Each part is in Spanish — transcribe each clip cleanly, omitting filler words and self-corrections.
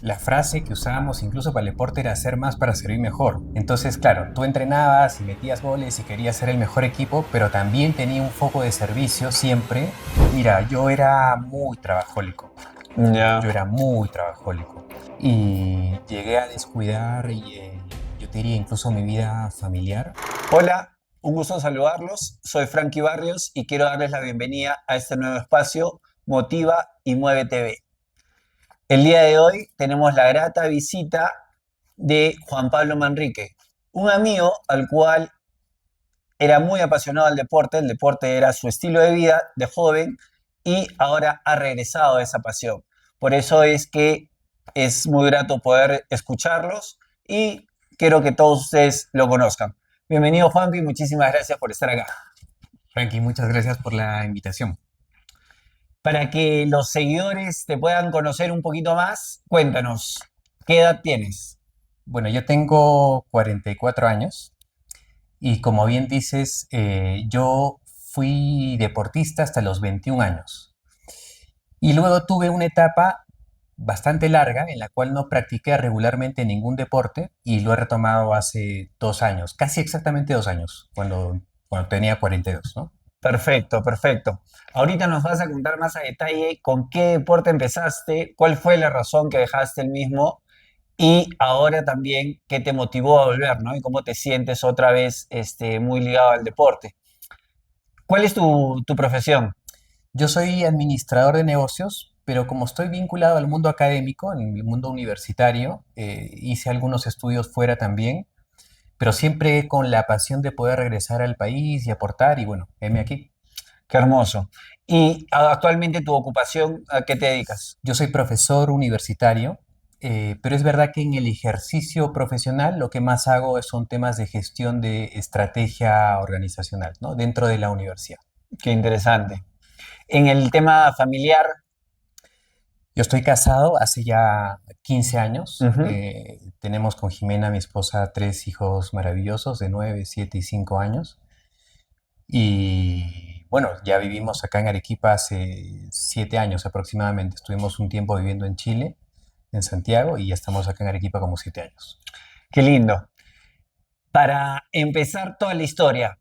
la frase que usábamos incluso para el deporte era hacer más para servir mejor. Entonces, claro, tú entrenabas y metías goles y querías ser el mejor equipo, pero también tenía un foco de servicio siempre. Mira, yo era muy trabajólico. Ya. Yo era muy trabajólico. Y llegué a descuidar, yo te diría, incluso mi vida familiar. Hola, un gusto saludarlos. Soy Frankie Barrios y quiero darles la bienvenida a este nuevo espacio Motiva y Mueve TV. El día de hoy tenemos la grata visita de Juan Pablo Manrique, un amigo al cual era muy apasionado al deporte, el deporte era su estilo de vida de joven y ahora ha regresado a esa pasión. Por eso es que es muy grato poder escucharlos y quiero que todos ustedes lo conozcan. Bienvenido Juanpi, muchísimas gracias por estar acá. Frankie, muchas gracias por la invitación. Para que los seguidores te puedan conocer un poquito más, cuéntanos, ¿qué edad tienes? Bueno, yo tengo 44 años y como bien dices, yo fui deportista hasta los 21 años. Y luego tuve una etapa bastante larga en la cual no practiqué regularmente ningún deporte y lo he retomado hace 2 años, casi exactamente 2 años, cuando tenía 42, ¿no? Perfecto, perfecto. Ahorita nos vas a contar más a detalle con qué deporte empezaste, cuál fue la razón que dejaste el mismo y ahora también qué te motivó a volver, ¿no? Y cómo te sientes otra vez muy ligado al deporte. ¿Cuál es tu profesión? Yo soy administrador de negocios, pero como estoy vinculado al mundo académico, en el mundo universitario, hice algunos estudios fuera también, pero siempre con la pasión de poder regresar al país y aportar, y bueno, heme aquí. Qué hermoso. Y actualmente tu ocupación, ¿a qué te dedicas? Yo soy profesor universitario, pero es verdad que en el ejercicio profesional lo que más hago son temas de gestión de estrategia organizacional, ¿no? Dentro de la universidad. Qué interesante. En el tema familiar, Yo estoy casado hace ya 15 años. ujú, Tenemos con Jimena, mi esposa, 3 hijos maravillosos de 9, 7 y 5 años. Y bueno, ya vivimos acá en Arequipa hace 7 años aproximadamente. Estuvimos un tiempo viviendo en Chile, en Santiago, y ya estamos acá en Arequipa como 7 años. qué lindo. Para empezar toda la historia,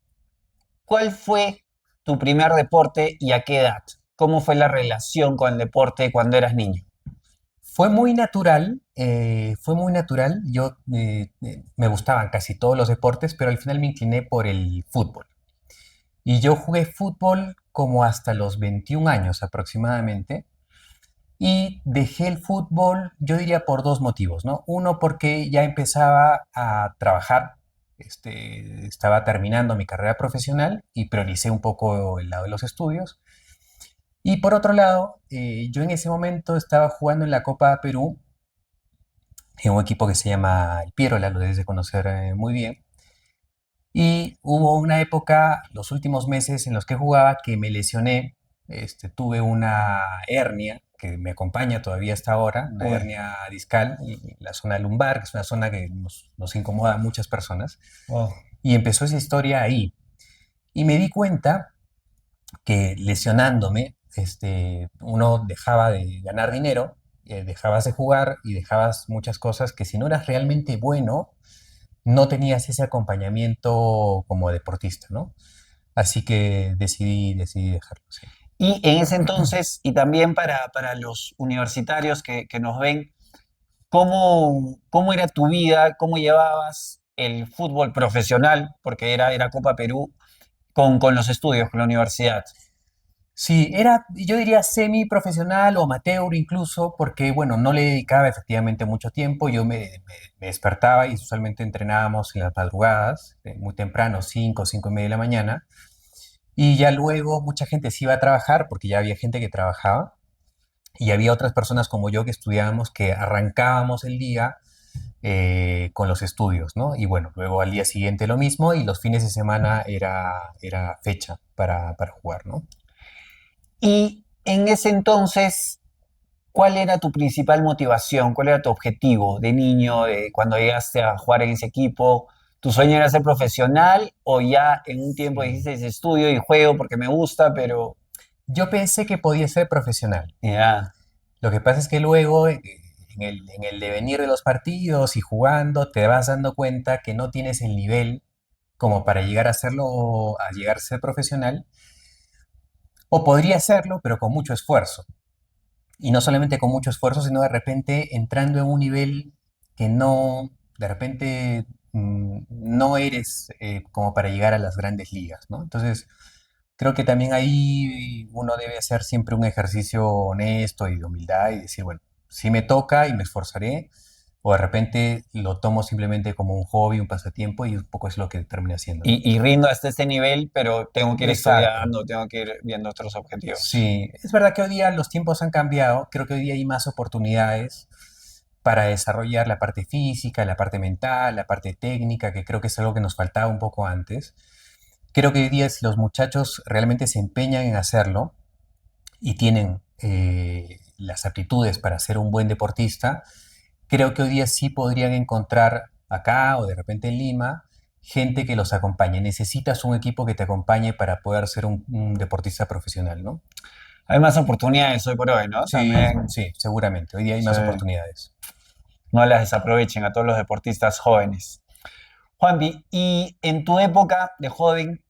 ¿cuál fue tu primer deporte y a qué edad? ¿Cómo fue la relación con el deporte cuando eras niño? Fue muy natural, fue muy natural. Yo me gustaban casi todos los deportes, pero al final me incliné por el fútbol. Y yo jugué fútbol como hasta los 21 años aproximadamente. Y dejé el fútbol, yo diría por dos motivos, ¿no? Uno, porque ya empezaba a trabajar, estaba terminando mi carrera profesional y prioricé un poco el lado de los estudios. Y por otro lado, yo en ese momento estaba jugando en la Copa Perú, en un equipo que se llama el Pierola, lo debes de conocer muy bien. Y hubo una época, los últimos meses en los que jugaba, que me lesioné. Tuve una hernia que me acompaña todavía hasta ahora, una Uy, hernia discal, y la zona lumbar, que es una zona que nos incomoda a muchas personas. wow. Y empezó esa historia ahí. Y me di cuenta que lesionándome, uno dejaba de ganar dinero, dejabas de jugar y dejabas muchas cosas que si no eras realmente bueno, no tenías ese acompañamiento como deportista, ¿no? Así que decidí dejarlo, sí. Y en ese entonces, y también para los universitarios que nos ven, ¿cómo era tu vida? ¿Cómo llevabas el fútbol profesional? Porque era Copa Perú, con los estudios, con la universidad. Sí, era, yo diría semi-profesional o amateur incluso, porque, bueno, no le dedicaba efectivamente mucho tiempo. Yo me despertaba y usualmente entrenábamos en las madrugadas, muy temprano, 5, 5:30 de la mañana. Y ya luego mucha gente se iba a trabajar, porque ya había gente que trabajaba, y había otras personas como yo que estudiábamos, que arrancábamos el día con los estudios, ¿no? Y bueno, luego al día siguiente lo mismo, y los fines de semana era fecha para jugar, ¿no? Y en ese entonces, ¿cuál era tu principal motivación? ¿Cuál era tu objetivo de niño, cuando llegaste a jugar en ese equipo? ¿Tu sueño era ser profesional o ya en un tiempo Sí. dijiste estudio y juego porque me gusta, pero Yo pensé que podía ser profesional. ya, Lo que pasa es que luego, en el devenir de los partidos y jugando, te vas dando cuenta que no tienes el nivel como para llegar a hacerlo, a llegar a ser profesional, o podría serlo, pero con mucho esfuerzo. Y no solamente con mucho esfuerzo, sino de repente entrando en un nivel que no, de repente no eres como para llegar a las grandes ligas, ¿no? Entonces, creo que también ahí uno debe hacer siempre un ejercicio honesto y de humildad y decir, bueno, si me toca y me esforzaré, o de repente lo tomo simplemente como un hobby, un pasatiempo y un poco es lo que terminé haciendo, ¿no? Y rindo hasta este nivel, pero tengo que ir Exacto. estudiando, tengo que ir viendo otros objetivos. Sí, es verdad que hoy día los tiempos han cambiado, creo que hoy día hay más oportunidades para desarrollar la parte física, la parte mental, la parte técnica, que creo que es algo que nos faltaba un poco antes. Creo que hoy día si los muchachos realmente se empeñan en hacerlo y tienen las aptitudes para ser un buen deportista, creo que hoy día sí podrían encontrar acá o de repente en Lima gente que los acompañe. Necesitas un equipo que te acompañe para poder ser un deportista profesional, ¿no? Hay más oportunidades hoy por hoy, ¿no? Sí, También sí, seguramente. Hoy día hay sí, más oportunidades. no las desaprovechen a todos los deportistas jóvenes. Juanpi, y en tu época de joven,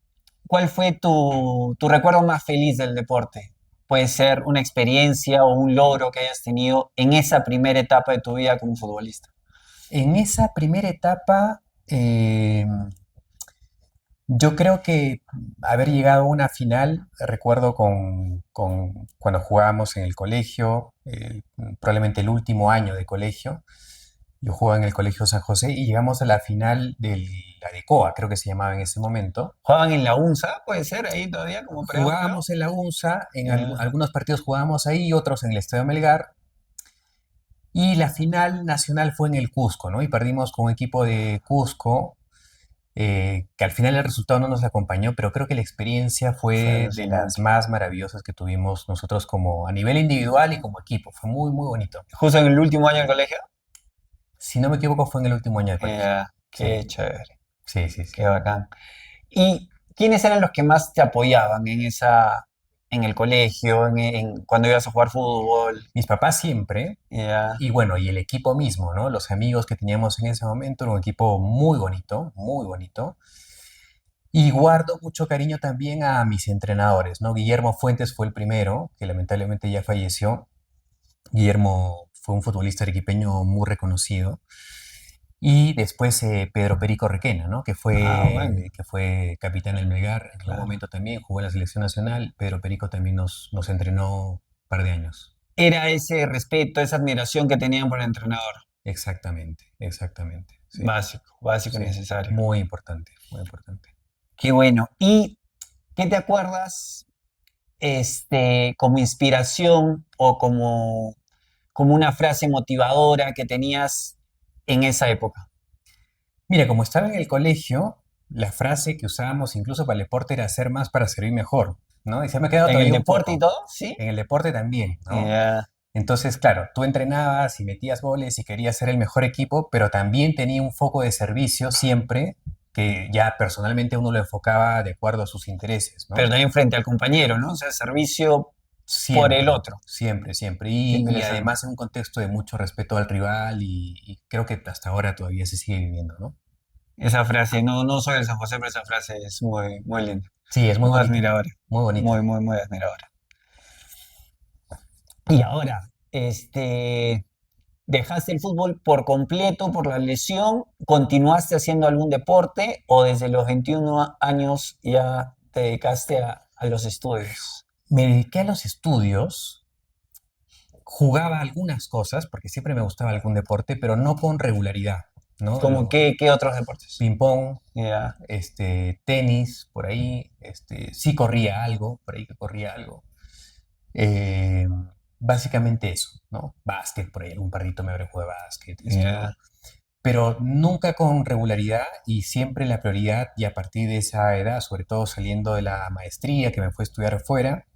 ¿cuál fue tu recuerdo más feliz del deporte? Puede ser una experiencia o un logro que hayas tenido en esa primera etapa de tu vida como futbolista. En esa primera etapa, yo creo que haber llegado a una final, recuerdo cuando jugábamos en el colegio, probablemente el último año de colegio, yo jugaba en el Colegio San José y llegamos a la final de la DECOA, creo que se llamaba en ese momento. ¿Jugaban en la UNSA? Puede ser ahí todavía como creo. Jugábamos en la UNSA, en Ya. algunos partidos jugábamos ahí, otros en el Estadio Melgar, y la final nacional fue en el Cusco, ¿no? Y perdimos con un equipo de Cusco, que al final el resultado no nos acompañó, pero creo que la experiencia Fue fue de las alucinante. más maravillosas que tuvimos nosotros como a nivel individual y como equipo. Fue muy, muy bonito. Justo en el último año del colegio. Si no me equivoco, fue en el último año de colegio. Sí, Qué chévere, sí, sí, sí. qué bacán. ¿Y quiénes eran los que más te apoyaban en el colegio, cuando ibas a jugar fútbol? Mis papás siempre, Ya. y bueno, y el equipo mismo, ¿no? Los amigos que teníamos en ese momento, era un equipo muy bonito, muy bonito. Y guardo mucho cariño también a mis entrenadores, ¿no? Guillermo Fuentes fue el primero, que lamentablemente ya falleció. Guillermo fue un futbolista arequipeño muy reconocido. Y después Pedro Perico Requena, ¿no? Ah, bueno, Que fue capitán del Melgar en algún claro. momento también, jugó en la selección nacional. Pedro Perico también nos entrenó un par de años. Era ese respeto, esa admiración que tenían por el entrenador. Exactamente, exactamente. Sí, Básico, básico y sí. necesario. Muy importante, muy importante. Qué bueno. ¿Y qué te acuerdas, como inspiración o como una frase motivadora que tenías en esa época? Mira, como estaba en el colegio, la frase que usábamos incluso para el deporte era hacer más para servir mejor, ¿no? Y se me ha quedado ¿En el todavía un deporte y poco. todo? Sí. En el deporte también, ¿no? Ya, Entonces, claro, tú entrenabas y metías goles y querías ser el mejor equipo, pero también tenía un foco de servicio siempre que ya personalmente uno lo enfocaba de acuerdo a sus intereses, pero ¿no? también frente al compañero, ¿no? O sea, servicio por el Siempre, otro. siempre, siempre. Qué Y interesante. además en un contexto de mucho respeto al rival y creo que hasta ahora todavía se sigue viviendo, ¿no? Esa frase, no, no soy de San José, pero esa frase es muy, muy linda, Sí, es muy muy bonita, admiradora, muy bonita. muy, muy, muy admiradora. Y ahora, ¿dejaste el fútbol por completo por la lesión? ¿Continuaste haciendo algún deporte o desde los 21 años ya te dedicaste a los estudios? Me dediqué a los estudios, jugaba algunas cosas, porque siempre me gustaba algún deporte, pero no con regularidad, ¿no? ¿Cómo qué otros deportes? Ping-pong, Ya. tenis, por ahí, sí corría algo, por ahí que corría algo. Eh, Básicamente eso, ¿no? Básquet, por ahí algún parrito me habré jugado básquet, esto, Ya. ¿no? Pero nunca con regularidad y siempre la prioridad, y a partir de esa edad, sobre todo saliendo de la maestría que me fue a estudiar afuera,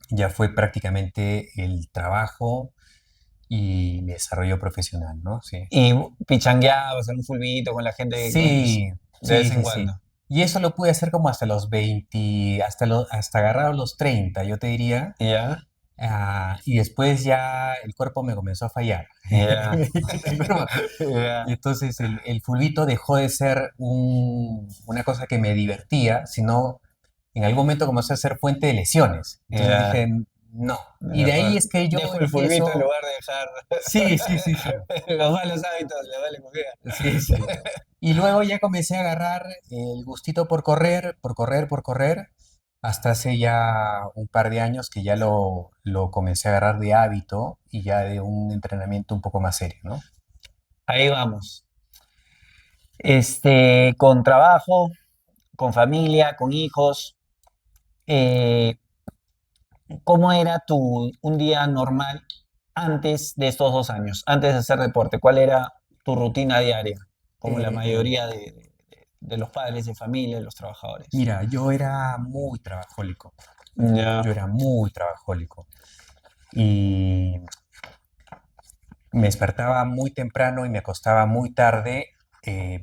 ya fue prácticamente el trabajo y mi desarrollo profesional, ¿no? Sí. Y pichangueabas en un fulbito con la gente que conoces Sí, de sí, vez en sí, sí. cuando. Y eso lo pude hacer como hasta los 20, hasta agarrados los 30, yo te diría. ¿Ya? Y después ya el cuerpo me comenzó a fallar. Ya, El cuerpo. Y ya, entonces el fulbito dejó de ser una cosa que me divertía, sino en algún momento comenzó a ser fuente de lesiones. Entonces ya. dije, no. Y de ahí Mejor es que yo dejo el fulbito en empiezo, lugar de dejar sí, sí, sí, sí, los malos hábitos, le vale comida. sí, sí. Y luego ya comencé a agarrar el gustito por correr, por correr, por correr, hasta hace ya un par de años que ya lo comencé a agarrar de hábito y ya de un entrenamiento un poco más serio, ¿no? Ahí vamos. Con trabajo, con familia, con hijos. eh, ¿Cómo era un día normal antes de estos 2 años, antes de hacer deporte? ¿Cuál era tu rutina diaria? Como la Eh, mayoría de los padres de familia, de los trabajadores. Mira, yo era muy trabajólico, yo Ya. era muy trabajólico y me despertaba muy temprano y me acostaba muy tarde,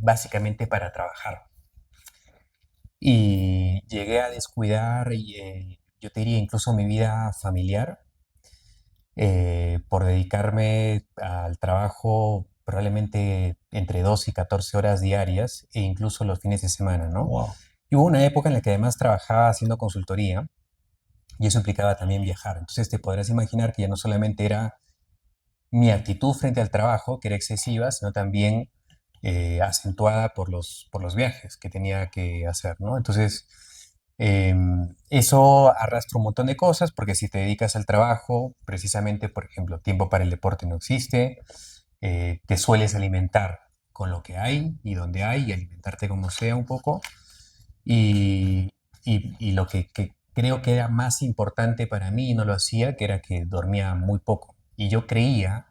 básicamente para trabajar. Y llegué a descuidar, yo te diría, incluso mi vida familiar, por dedicarme al trabajo probablemente entre 2 y 14 horas diarias e incluso los fines de semana, ¿no? Wow. Y hubo una época en la que además trabajaba haciendo consultoría y eso implicaba también viajar. Entonces te podrás imaginar que ya no solamente era mi actitud frente al trabajo, que era excesiva, sino también acentuada por los viajes que tenía que hacer, ¿no? Entonces, eso arrastra un montón de cosas, porque si te dedicas al trabajo, precisamente, por ejemplo, tiempo para el deporte no existe, te sueles alimentar con lo que hay y donde hay, y alimentarte como sea un poco, y, y lo que creo que era más importante para mí y no lo hacía, que era que dormía muy poco. Y yo creía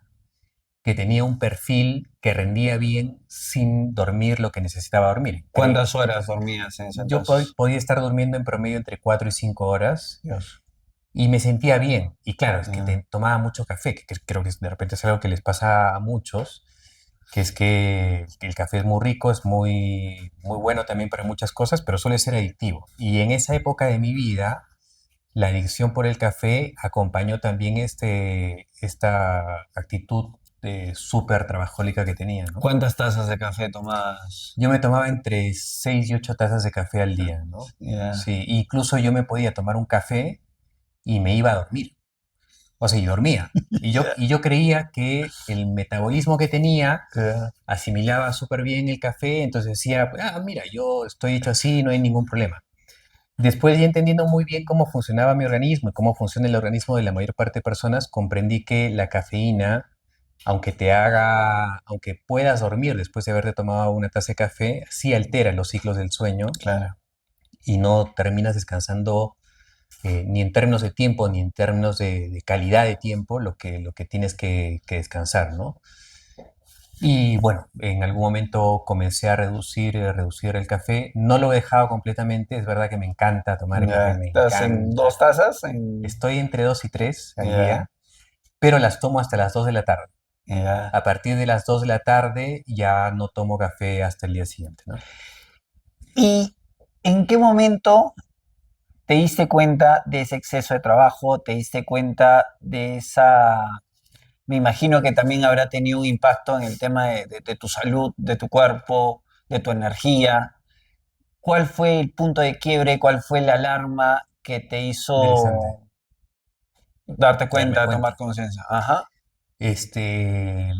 que tenía un perfil que rendía bien sin dormir lo que necesitaba dormir. ¿Cuántas horas dormías en ese Yo entonces? podía estar durmiendo en promedio entre 4 y 5 horas Dios. y me sentía bien. Y claro, es que Ya. tomaba mucho café, que creo que de repente es algo que les pasa a muchos, que es que el café es muy rico, es muy, muy bueno también para muchas cosas, pero suele ser adictivo. Y en esa época de mi vida, la adicción por el café acompañó también esta actitud súper trabajólica que tenía, ¿no? ¿Cuántas tazas de café tomabas? Yo me tomaba entre 6 y 8 tazas de café al día, ¿no? Ya. Sí, incluso yo me podía tomar un café y me iba a dormir. O sea, y dormía. Y yo creía que el metabolismo que tenía Ya. asimilaba súper bien el café, entonces decía, ah, mira, yo estoy hecho así, no hay ningún problema. Después, ya entendiendo muy bien cómo funcionaba mi organismo y cómo funciona el organismo de la mayor parte de personas, comprendí que la cafeína, aunque puedas dormir después de haberte tomado una taza de café, sí altera los ciclos del sueño Claro. y no terminas descansando ni en términos de tiempo ni en términos de calidad de tiempo lo que tienes que descansar, ¿no? Y bueno, en algún momento comencé a reducir el café. No lo he dejado completamente, es verdad que me encanta tomar café, Ya. me ¿Estás en encanta. 2 tazas? Estoy entre 2 y 3 al Ya. día, pero las tomo hasta las 2 de la tarde. Ya. A partir de las 2 de la tarde ya no tomo café hasta el día siguiente, ¿no? ¿Y en qué momento te diste cuenta de ese exceso de trabajo? ¿Te diste cuenta de esa... Me imagino que también habrá tenido un impacto en el tema de tu salud, de tu cuerpo, de tu energía. ¿Cuál fue el punto de quiebre? ¿Cuál fue la alarma que te Interesante, hizo darte darme cuenta, tomar cuenta. conciencia? Ajá. Este,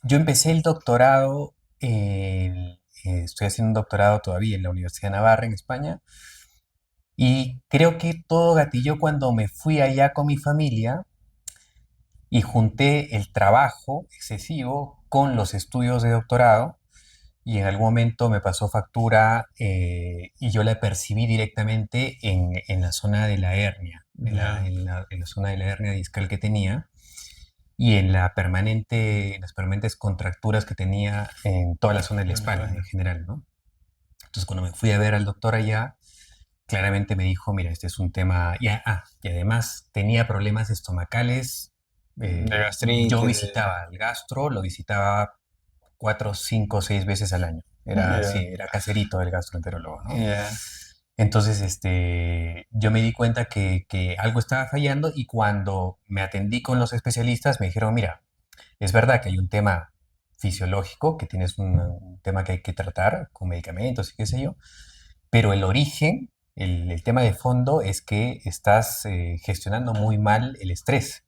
yo empecé el doctorado, estoy haciendo un doctorado todavía en la Universidad de Navarra, en España, y creo que todo gatilló cuando me fui allá con mi familia y junté el trabajo excesivo con los estudios de doctorado y en algún momento me pasó factura y yo la percibí directamente en la zona de la hernia, Ya. en la zona de la hernia discal que tenía y en las permanentes contracturas que tenía en toda la zona de la espalda en general, ¿no? Entonces cuando me fui a ver al doctor allá, claramente me dijo, mira, este es un tema, y además tenía problemas estomacales. De Yo gastritis. visitaba al gastro, lo visitaba 4, 5, 6 veces al año. Era, sí, Ya. era caserito el gastroenterólogo, ¿no? Ya. Entonces, yo me di cuenta que algo estaba fallando y cuando me atendí con los especialistas me dijeron, mira, es verdad que hay un tema fisiológico, que tienes un tema que hay que tratar con medicamentos y qué sé yo, pero el origen, el tema de fondo es que estás gestionando muy mal el estrés.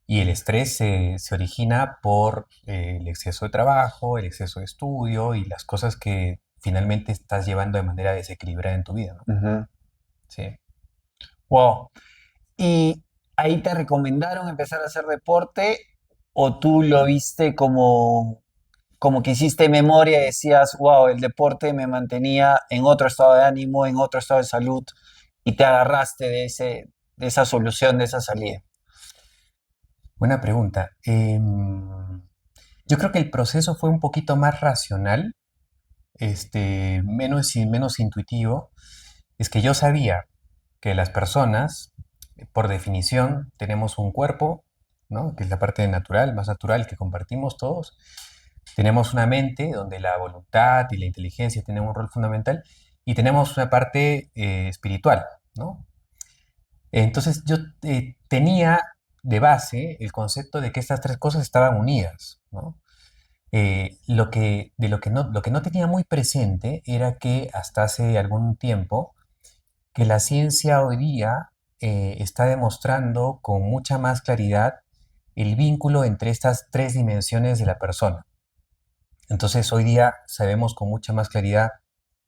Y el estrés se origina por el exceso de trabajo, el exceso de estudio y las cosas que finalmente estás llevando de manera desequilibrada en tu vida, ¿no? Ujú. Sí. Wow. ¿Y ahí te recomendaron empezar a hacer deporte o tú lo viste como que hiciste memoria y decías, wow, el deporte me mantenía en otro estado de ánimo, en otro estado de salud y te agarraste de esa solución, de esa salida? Buena pregunta. Yo creo que el proceso fue un poquito más racional, menos intuitivo. Es que yo sabía que las personas, por definición, tenemos un cuerpo, ¿no? Que es la parte natural, más natural que compartimos todos. Tenemos una mente donde la voluntad y la inteligencia tienen un rol fundamental y tenemos una parte espiritual, ¿no? Entonces yo tenía de base el concepto de que estas tres cosas estaban unidas, ¿no? Lo que no tenía muy presente era que hasta hace algún tiempo que la ciencia hoy día está demostrando con mucha más claridad el vínculo entre estas tres dimensiones de la persona. Entonces hoy día sabemos con mucha más claridad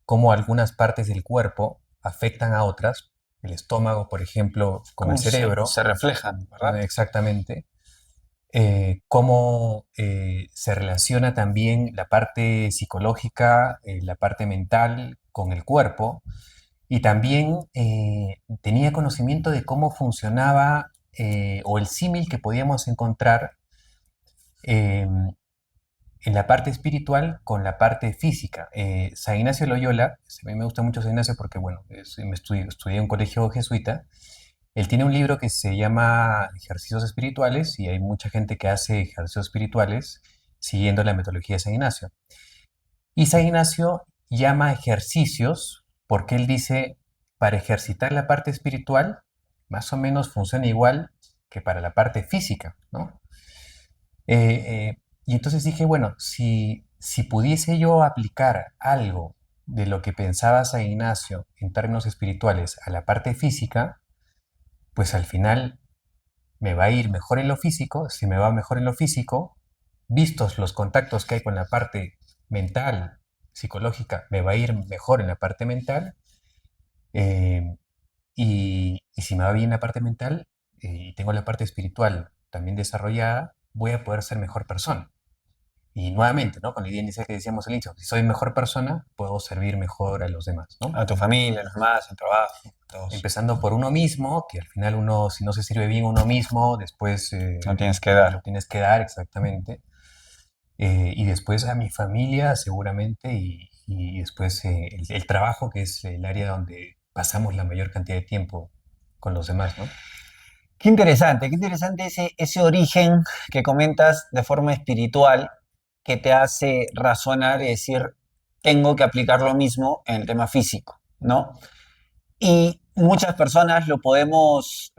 cómo algunas partes del cuerpo afectan a otras, el estómago, por ejemplo, con el ¿Cómo cerebro, se reflejan, verdad? exactamente, cómo se relaciona también la parte psicológica, la parte mental con el cuerpo, y también tenía conocimiento de cómo funcionaba o el símil que podíamos encontrar em, en la parte espiritual con la parte física. San Ignacio de Loyola, a mí me gusta mucho San Ignacio porque, bueno, estudié en un colegio jesuita. Él tiene un libro que se llama Ejercicios Espirituales y hay mucha gente que hace ejercicios espirituales siguiendo la metodología de San Ignacio. Y San Ignacio llama ejercicios porque él dice, para ejercitar la parte espiritual, más o menos funciona igual que para la parte física, ¿no? Y entonces dije, bueno, si pudiese yo aplicar algo de lo que pensaba San Ignacio en términos espirituales a la parte física, pues al final me va a ir mejor en lo físico. Si me va mejor en lo físico, vistos los contactos que hay con la parte mental, psicológica, me va a ir mejor en la parte mental. eh, y si me va bien la parte mental y tengo la parte espiritual también desarrollada, voy a poder ser mejor persona. Y nuevamente, ¿no? Con la idea inicial que decíamos al inicio, si soy mejor persona, puedo servir mejor a los demás, ¿no? A tu familia, a los demás, el trabajo, todos. Empezando por uno mismo, que al final uno, si no se sirve bien uno mismo, después No tienes que lo dar. tienes que dar exactamente. Y después a mi familia seguramente y después el trabajo, que es el área donde pasamos la mayor cantidad de tiempo con los demás, ¿no? Qué interesante ese origen que comentas de forma espiritual que te hace razonar y decir, tengo que aplicar lo mismo en el tema físico, ¿no? Y muchas personas lo podemos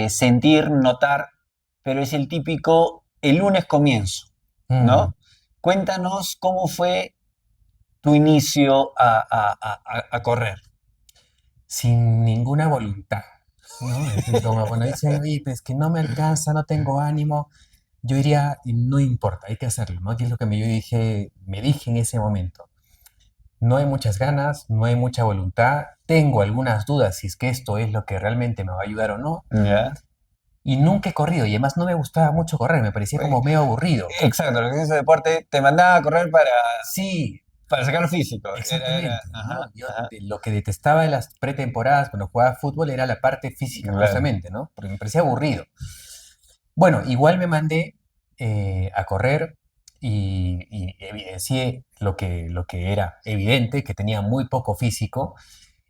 sentir, notar, pero es el típico, el lunes comienzo, Mm, ¿no? Cuéntanos cómo fue tu inicio a correr. sin ninguna voluntad, ¿no? Es decir, como cuando dicen, oye, pues que no me alcanza, no tengo ánimo, yo diría, no importa, hay que hacerlo, ¿no? Que es lo que me dije en ese momento. No hay muchas ganas, no hay mucha voluntad, tengo algunas dudas si es que esto es lo que realmente me va a ayudar o no, ¿Ya? y nunca he corrido, y además no me gustaba mucho correr, me parecía Oye, como medio aburrido. exacto, lo que es ese deporte, te mandaba a correr Sí, para sacar físico. exactamente, ¿no? Ajá, Yo ajá, lo que detestaba de las pretemporadas cuando jugaba fútbol era la parte física, claro. justamente, ¿no? Porque me parecía aburrido. Bueno, igual me mandé a correr y evidencié lo que era evidente, que tenía muy poco físico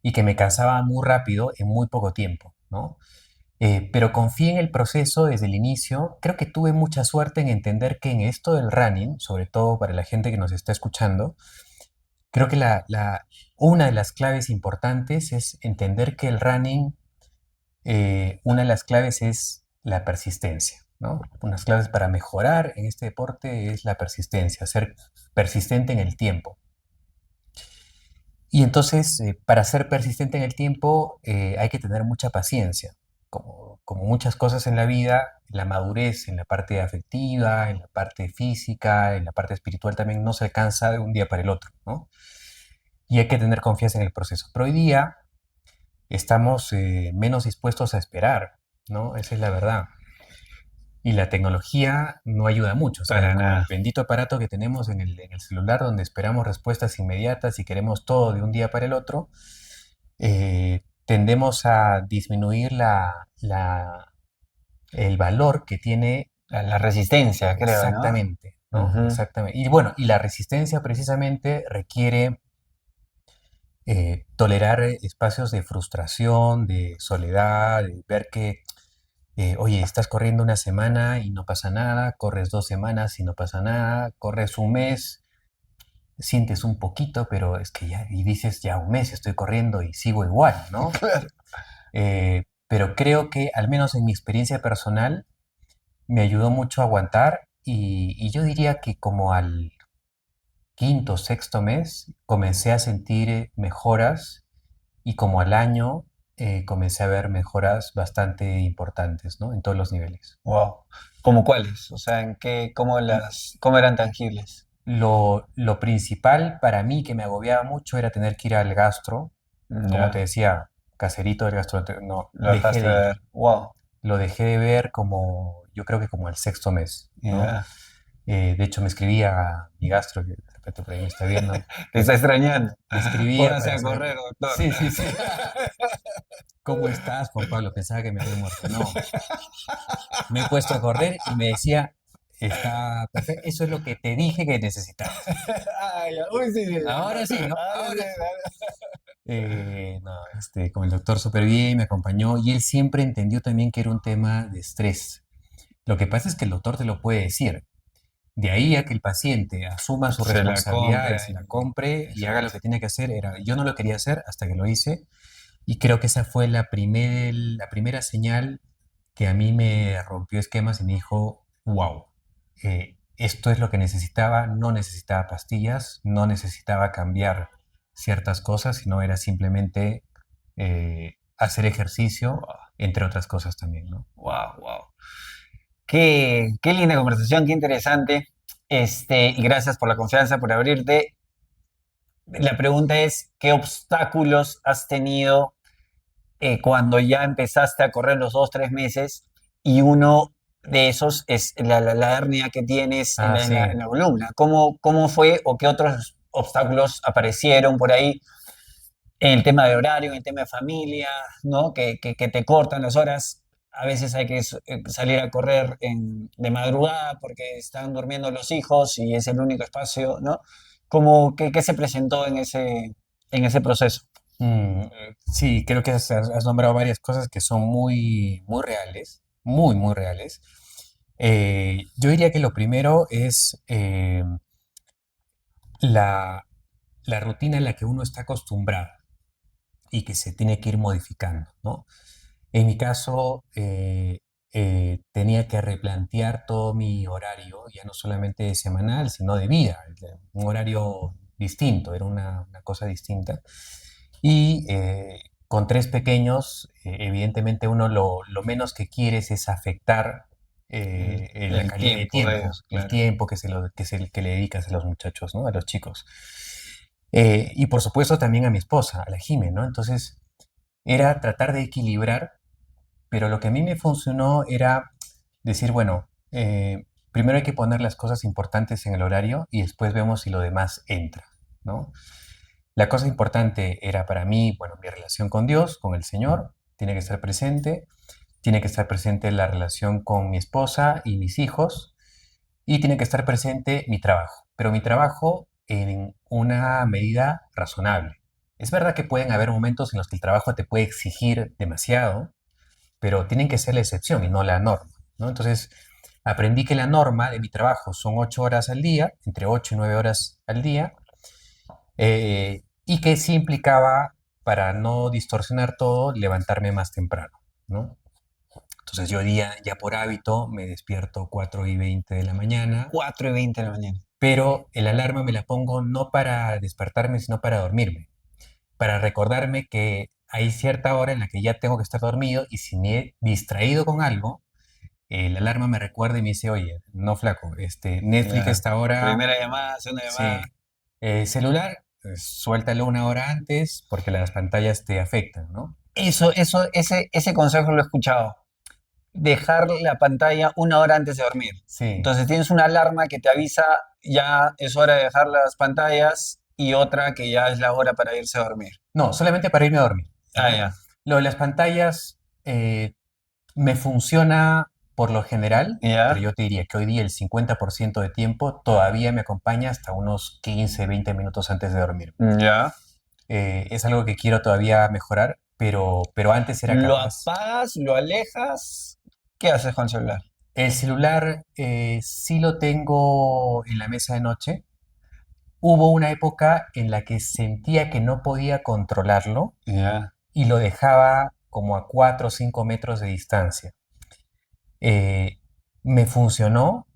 y que me cansaba muy rápido en muy poco tiempo, ¿no? Pero confié en el proceso desde el inicio. Creo que tuve mucha suerte en entender que en esto del running, sobre todo para la gente que nos está escuchando, Creo que una de las claves importantes es entender que el running, una de las claves es la persistencia, ¿no? Unas claves para mejorar en este deporte es la persistencia, ser persistente en el tiempo. Y entonces, para ser persistente en el tiempo, hay que tener mucha paciencia. Como muchas cosas en la vida, la madurez en la parte afectiva, en la parte física, en la parte espiritual también no se alcanza de un día para el otro, ¿no? Y hay que tener confianza en el proceso. Pero hoy día estamos menos dispuestos a esperar, ¿no? Esa es la verdad. Y la tecnología no ayuda mucho, o sea, Para con el nada. bendito aparato que tenemos en el celular donde esperamos respuestas inmediatas y queremos todo de un día para el otro, tendemos a disminuir el valor que tiene La resistencia, creo, ¿no? exactamente, ¿no? Ujú. Exactamente. Y bueno, y la resistencia precisamente requiere tolerar espacios de frustración, de soledad, de ver que oye, estás corriendo una semana y no pasa nada, corres 2 semanas y no pasa nada, corres un mes, sientes un poquito, pero es que ya, y dices, ya un mes estoy corriendo y sigo igual, ¿no? Pero creo que, al menos en mi experiencia personal, me ayudó mucho a aguantar y yo diría que como al quinto, sexto mes, comencé a sentir mejoras y como al año comencé a ver mejoras bastante importantes, ¿no? En todos los niveles. Wow. ¿Cómo cuáles? O sea, cómo eran tangibles? Lo principal para mí que me agobiaba mucho era tener que ir al gastro. Como te Ya, decía, caserito del gastro, no, lo dejé dejaste de ir. ver. Wow. Lo dejé de ver como, yo creo que como al sexto mes, ¿no? Ya. De hecho, me escribía a mi gastro, que de repente por ahí me está viendo, Te está extrañando. me escribía Póngase para a saber, correr, doctor. sí, sí, sí, ¿cómo estás, Juan Pablo? Pensaba que me había muerto. No, me he puesto a correr y me decía, está perfecto, eso es lo que te dije que necesitabas. Ah, ya. Uy, sí. Ahora sí, ¿no? Ahora sí, Ahora sí. No, con el doctor súper bien, me acompañó y él siempre entendió también que era un tema de estrés. Lo que pasa es que el doctor te lo puede decir. De ahí a que el paciente asuma sus se la compra. responsabilidades, se la compre y haga lo que tiene que hacer, yo no lo quería hacer hasta que lo hice y creo que esa fue la primera señal que a mí me rompió esquemas y me dijo, wow, esto es lo que necesitaba, no necesitaba pastillas, no necesitaba cambiar ciertas cosas, sino era simplemente hacer ejercicio, entre otras cosas también, ¿no? Wow, wow. Qué linda conversación, qué interesante. Y gracias por la confianza, por abrirte. La pregunta es, ¿qué obstáculos has tenido cuando ya empezaste a correr los 2, 3 meses? Y uno de esos es la hernia que tienes en Ah, sí. en la columna. ¿Cómo fue o qué otros obstáculos aparecieron por ahí en el tema de horario, en el tema de familia, ¿no? Que te cortan las horas? A veces hay que salir a correr de madrugada porque están durmiendo los hijos y es el único espacio, ¿no? ¿Qué se presentó en ese proceso? Sí, creo que has nombrado varias cosas que son muy, muy reales, muy, muy reales. Yo diría que lo primero es la, la rutina en la que uno está acostumbrado y que se tiene que ir modificando, ¿no? En mi caso, tenía que replantear todo mi horario, ya no solamente semanal, sino de vida, un horario distinto, era una cosa distinta. Y con tres pequeños, evidentemente uno lo menos que quieres es afectar la El calidad de tiempo de tiempo, ellos, el claro. tiempo que le dedicas a los muchachos, ¿no? A los chicos. Y por supuesto también a mi esposa, a la Jime, ¿no? Entonces era tratar de equilibrar, pero lo que a mí me funcionó era decir, bueno, primero hay que poner las cosas importantes en el horario y después vemos si lo demás entra, ¿no? La cosa importante era para mí, bueno, mi relación con Dios, con el Señor, tiene que estar presente, tiene que estar presente la relación con mi esposa y mis hijos, y tiene que estar presente mi trabajo, pero mi trabajo en una medida razonable. Es verdad que pueden haber momentos en los que el trabajo te puede exigir demasiado, pero tienen que ser la excepción y no la norma, ¿no? Entonces, aprendí que la norma de mi trabajo son 8 horas al día, entre 8 y 9 horas al día, Y que sí implicaba, para no distorsionar todo, levantarme más temprano, ¿no? Entonces yo día, ya por hábito me despierto 4:20 de la mañana, 4:20 de la mañana. pero el alarma me la pongo no para despertarme, sino para dormirme, para recordarme que hay cierta hora en la que ya tengo que estar dormido y si me he distraído con algo, la alarma me recuerda y me dice, oye, no flaco, Netflix a Ya. esta hora, Primera llamada, segunda sí, llamada. celular, suéltalo una hora antes porque las pantallas te afectan, ¿no? Ese consejo lo he escuchado. Dejar la pantalla una hora antes de dormir. Sí, Entonces tienes una alarma que te avisa ya es hora de dejar las pantallas y otra que ya es la hora para irse a dormir. no, solamente para irme a dormir, Ah, ¿no? ya. Lo de las pantallas me funciona por lo general, pero Ya, yo te diría que hoy día el 50% de tiempo todavía me acompaña hasta unos 15, 20 minutos antes de dormir. ya. Es algo que quiero todavía mejorar, pero antes era ¿Lo capaz. apagas, lo alejas? ¿Qué haces con el celular? El celular sí lo tengo en la mesa de noche. Hubo una época en la que sentía que no podía controlarlo Ya. y lo dejaba como a 4 o 5 metros de distancia. Eh, Me funcionó.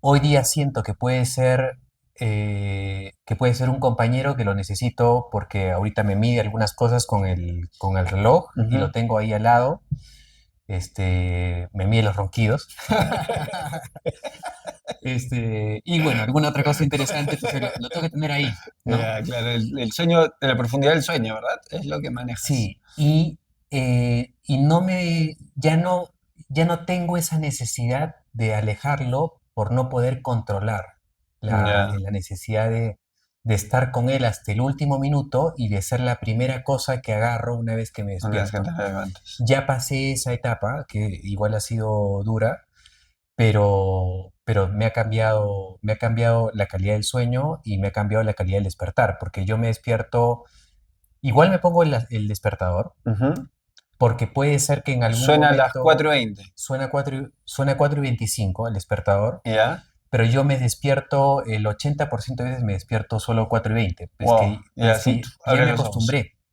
Hoy día siento que puede ser un compañero que lo necesito porque ahorita me mide algunas cosas con el reloj y Ujú. lo tengo ahí al lado. Me mide los ronquidos. Y bueno, alguna otra cosa interesante, entonces lo tengo que tener ahí, ¿no? Ya, claro, el sueño, de la profundidad del sueño, ¿verdad? Es lo que manejas. Sí, y no ya no tengo esa necesidad de alejarlo por no poder controlar Ya, la necesidad de estar con él hasta el último minuto y de ser la primera cosa que agarro una vez que me una vez que despierto. te levantas. Ya pasé esa etapa, que igual ha sido dura, pero me ha cambiado la calidad del sueño y me ha cambiado la calidad del despertar, porque yo me despierto, igual me pongo el despertador, Ujú. porque puede ser que en algún Suena a las momento 4:20. suena 4:25 el despertador, Ya, pero yo me despierto, el 80% de veces me despierto solo 4:20. wow. Ya, Es sí, que ya abre los ojos.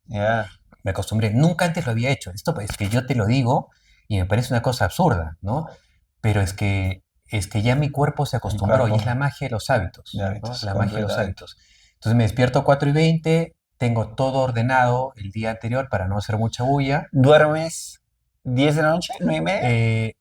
Ya, me acostumbré. Nunca antes lo había hecho. Esto es que yo te lo digo y me parece una cosa absurda, ¿no? Pero es que ya mi cuerpo se el acostumbró y cuerpo es la magia de los hábitos, de ¿no? hábitos, La magia de los completamente. hábitos. Entonces me despierto 4:20, tengo todo ordenado el día anterior para no hacer mucha bulla. ¿Duermes 10 de la noche? ¿9:30? Eh,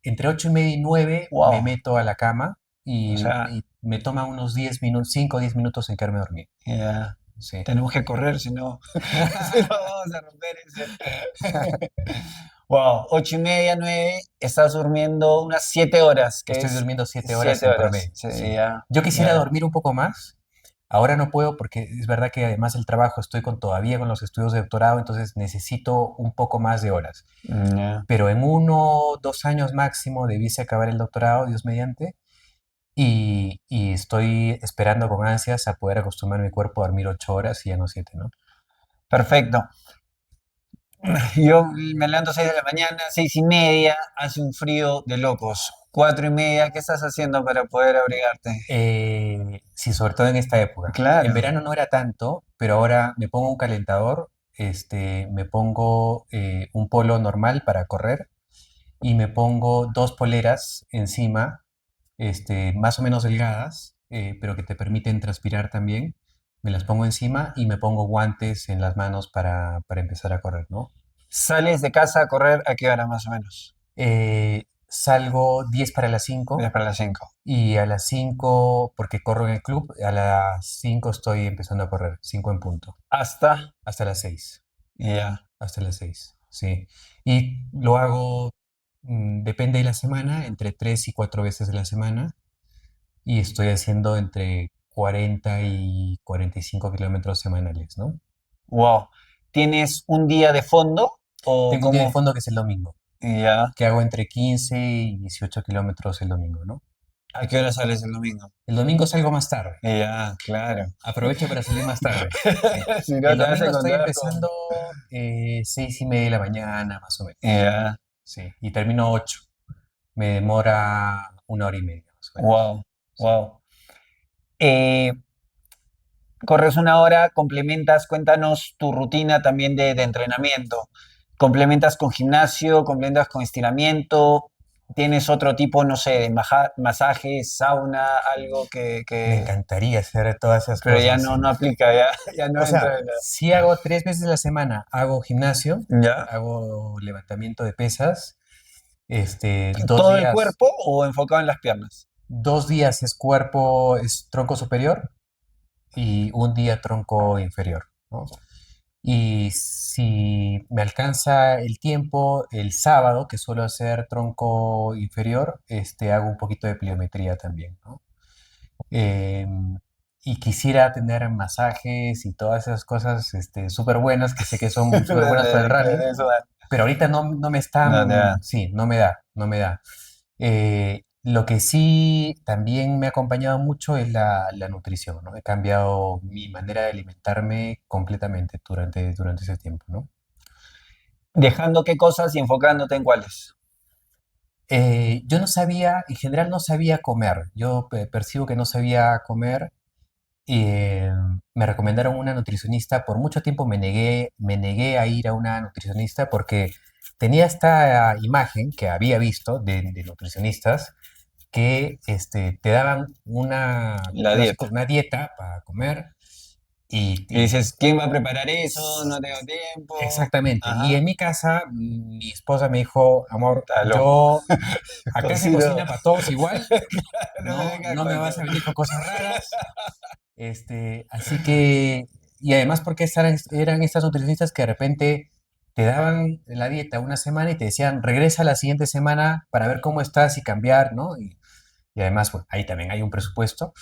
Entre 8:30 y 9 me Wow. meto a la cama O sea, y me toma unos 10 minutos, 5 o 10 minutos en quedarme a dormir. ya. Sí. Tenemos que correr, si no, si no vamos a romper ese. Wow, 8:30, 9, estás durmiendo unas 7 horas, que Estoy es durmiendo 7 horas 7 en horas. promedio, Sí, sí. ya, Yo quisiera ya, dormir un poco más. Ahora no puedo porque es verdad que además del trabajo estoy todavía con los estudios de doctorado, entonces necesito un poco más de horas. ya. Pero en 1 o 2 años máximo debiese acabar el doctorado, Dios mediante, y estoy esperando con ansias a poder acostumbrar mi cuerpo a dormir 8 horas y ya no 7, ¿no? Perfecto. Yo me levanto 6 de la mañana, 6:30, hace un frío de locos. 4:30, ¿qué estás haciendo para poder abrigarte? Sí, sobre todo en esta época. En Claro. verano no era tanto, pero ahora me pongo un calentador, me pongo un polo normal para correr y me pongo dos poleras encima, más o menos delgadas, pero que te permiten transpirar también. Me las pongo encima y me pongo guantes en las manos para empezar a correr, ¿no? ¿Sales de casa a correr a qué hora más o menos? Salgo 10 para las 5 10 para las 5. y a las 5 porque corro en el club, a las 5 estoy empezando a correr, 5 en punto, Hasta, hasta las 6 ya. hasta las 6 sí. Y lo hago, depende de la semana, entre 3 y 4 veces de la semana y estoy haciendo entre 40 y 45 kilómetros semanales, ¿no? Wow. ¿Tienes un día de fondo o Tengo un día de cómo? fondo que es el domingo, Ya. que hago entre 15 y 18 kilómetros el domingo, ¿no? ¿A qué hora sales el domingo? El domingo salgo más tarde. Ya, claro. Aprovecho para salir más tarde. Sí. Si no El te vas a domingo estoy encontrar con... empezando 6:30 de la mañana, más o menos. Ya. Sí. Y termino 8. Me demora 1 hora y media, más o menos. Wow, Sí. wow. Eh, corres una hora, complementas, cuéntanos tu rutina también de entrenamiento. ¿Complementas con gimnasio, complementas con estiramiento? ¿Tienes otro tipo, no sé, de masajes, sauna, algo Me que... encantaría hacer todas esas Pero ya cosas. no, no aplica, ya, ya no O sea, entra en la... si hago 3 veces a la semana, hago gimnasio, ¿Ya? hago levantamiento de pesas, dos ¿Todo el días, cuerpo o enfocado en las piernas? 2 días es cuerpo, es tronco superior y un día tronco inferior, ¿no? Y si me alcanza el tiempo, el sábado, que suelo hacer tronco inferior, hago un poquito de pliometría también, ¿no? Em, y quisiera tener masajes y todas esas cosas súper buenas, que sé que son súper buenas para el running, Eso da. pero ahorita no me No te están, da. sí, no me da, no me da. Lo que sí también me ha acompañado mucho es la nutrición, ¿no? He cambiado mi manera de alimentarme completamente durante ese tiempo, ¿no? ¿Dejando qué cosas y enfocándote en cuáles? Yo no sabía, en general no sabía comer. Yo percibo que no sabía comer. eh, Me recomendaron una nutricionista. Por mucho tiempo me negué a ir a una nutricionista porque tenía esta imagen que había visto de nutricionistas que te daban La dieta. una dieta para comer y, Y y dices, ¿quién va a preparar eso? No tengo tiempo. exactamente. Y Ajá, en mi casa, mi esposa me dijo, amor, está loco. yo acá se Cocino. cocina para todos igual, No me no, vengas no me con vas a eso. venir con cosas raras. Así que, y además porque eran estas nutricionistas que de repente te daban la dieta una semana y te decían, regresa la siguiente semana para ver cómo estás y cambiar, ¿no? Y además, pues, ahí también hay un presupuesto.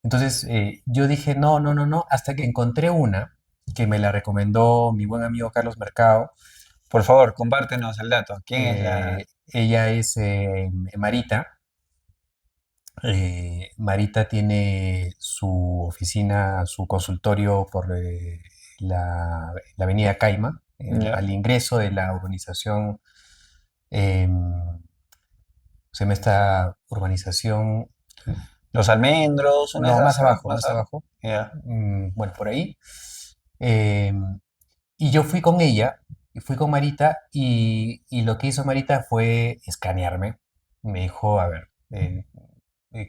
Entonces, yo dije, no, no, no, no, hasta que encontré una que me la recomendó mi buen amigo Carlos Mercado. Por favor, compártenos el dato. ¿Quién es la...? Ella es Marita. Marita tiene su oficina, su consultorio por la avenida Caima, Ya. al ingreso de la urbanización. Se llama esta urbanización. Los almendros, una de No, esas, más abajo, más más abajo. abajo. Ya. Bueno, por ahí. Eh, y yo fui con ella, y fui con Marita, y lo que hizo Marita fue escanearme. Me dijo, a ver,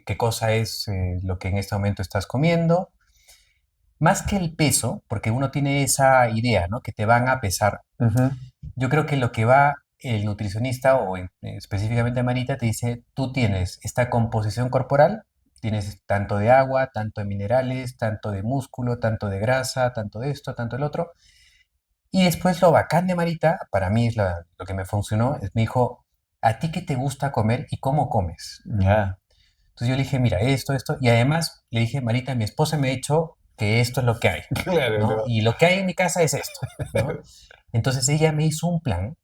qué cosa es lo que en este momento estás comiendo. Más que el peso, porque uno tiene esa idea, ¿no? Que te van a pesar. Ujú. Yo creo que lo que va el nutricionista o específicamente Marita te dice, tú tienes esta composición corporal, tienes tanto de agua, tanto de minerales, tanto de músculo, tanto de grasa, tanto de esto, tanto del otro. Y después lo bacán de Marita, para mí es lo que me funcionó, es me dijo, ¿a ti qué te gusta comer y cómo comes? Ya. Entonces yo le dije, mira, esto, y además le dije, Marita, mi esposa me ha dicho que esto es lo que hay, Claro, ¿no? no. Y lo que hay en mi casa es esto, ¿no? Entonces ella me hizo un plan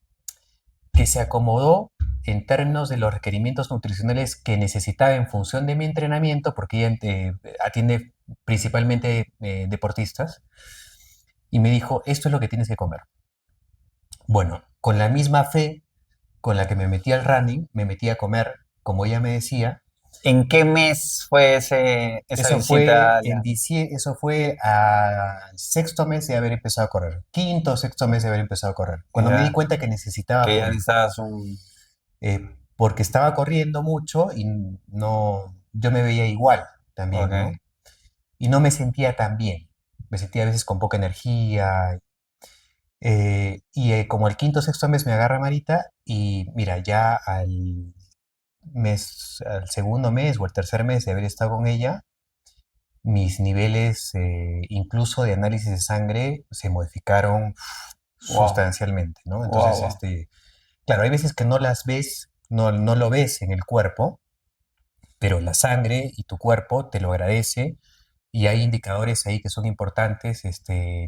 que se acomodó en términos de los requerimientos nutricionales que necesitaba en función de mi entrenamiento, porque ella atiende principalmente deportistas, y me dijo, esto es lo que tienes que comer. Bueno, con la misma fe con la que me metí al running, me metí a comer, como ella me decía. ¿En qué mes fue esa visita? Eso fue al sexto mes de haber empezado a correr, quinto o sexto mes de haber empezado a correr, cuando me di Ya, cuenta que necesitaba que ya correr, necesitabas un... porque estaba corriendo mucho y no, yo me veía igual también, ¿no? Ok. Y no me sentía tan bien, me sentía a veces con poca energía, como el quinto o sexto mes me agarra Marita y mira, ya al segundo mes o el tercer mes de haber estado con ella, mis niveles, incluso de análisis de sangre, se modificaron Wow, sustancialmente, ¿no? wow, Entonces, wow. claro, hay veces que no las ves, no lo ves en el cuerpo, pero la sangre y tu cuerpo te lo agradece y hay indicadores ahí que son importantes,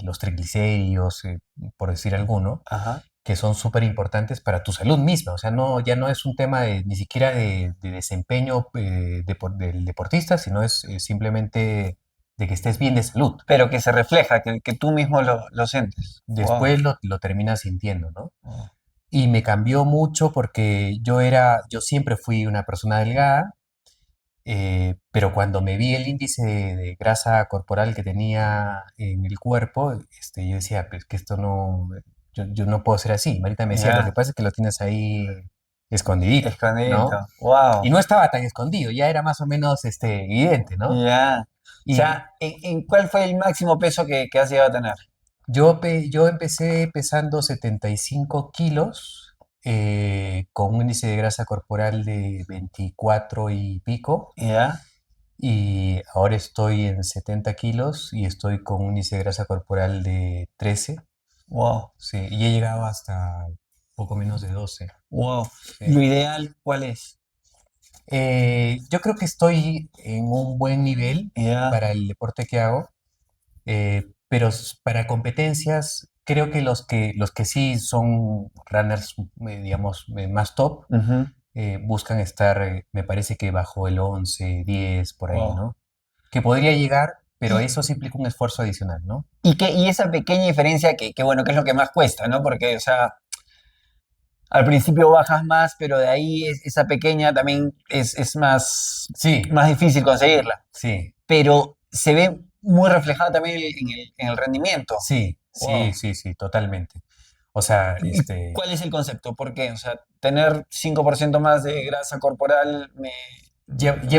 los triglicéridos, por decir alguno, Ajá. que son súper importantes para tu salud misma. O sea, no, ya no es un tema ni siquiera de desempeño del deportista, sino es simplemente de que estés bien de salud. Pero que se refleja, que tú mismo lo sientes. Wow. Después lo terminas sintiendo, ¿no? Y me cambió mucho porque yo siempre fui una persona delgada, Pero cuando me vi el índice de grasa corporal que tenía en el cuerpo, yo decía, pues que esto no, yo no puedo ser así. Marita me decía, lo que Ya, pasa es que lo tienes ahí escondidito, ¿no? escondido. Wow. Y no estaba tan escondido, ya era más o menos evidente, ¿no? Ya. O Y sea, ¿en cuál fue el máximo peso que has llegado a tener? yo empecé pesando 75 kilos, con un índice de grasa corporal de 24 y pico. Ya. Y ahora estoy en 70 kilos y estoy con un índice de grasa corporal de 13. Wow. Sí, y he llegado hasta poco menos de 12. Wow. Sí. ¿Lo ideal cuál es? Yo creo que estoy en un buen nivel Ya. para el deporte que hago, pero para competencias creo que los que sí son runners, digamos, más top, Ujú. buscan estar, me parece que bajo el 11, 10, por ahí, Wow. ¿no? Que podría llegar, pero Y, eso sí implica un esfuerzo adicional, ¿no? y esa pequeña diferencia bueno, que es lo que más cuesta, ¿no? Porque, o sea, al principio bajas más, pero de ahí esa pequeña también es Sí, más difícil conseguirla. sí, Pero se ve muy reflejada también en el rendimiento. sí, sí, Wow. sí, sí, totalmente. O sea, ¿Y cuál es el concepto? ¿Por qué? O sea, tener 5% más de grasa corporal me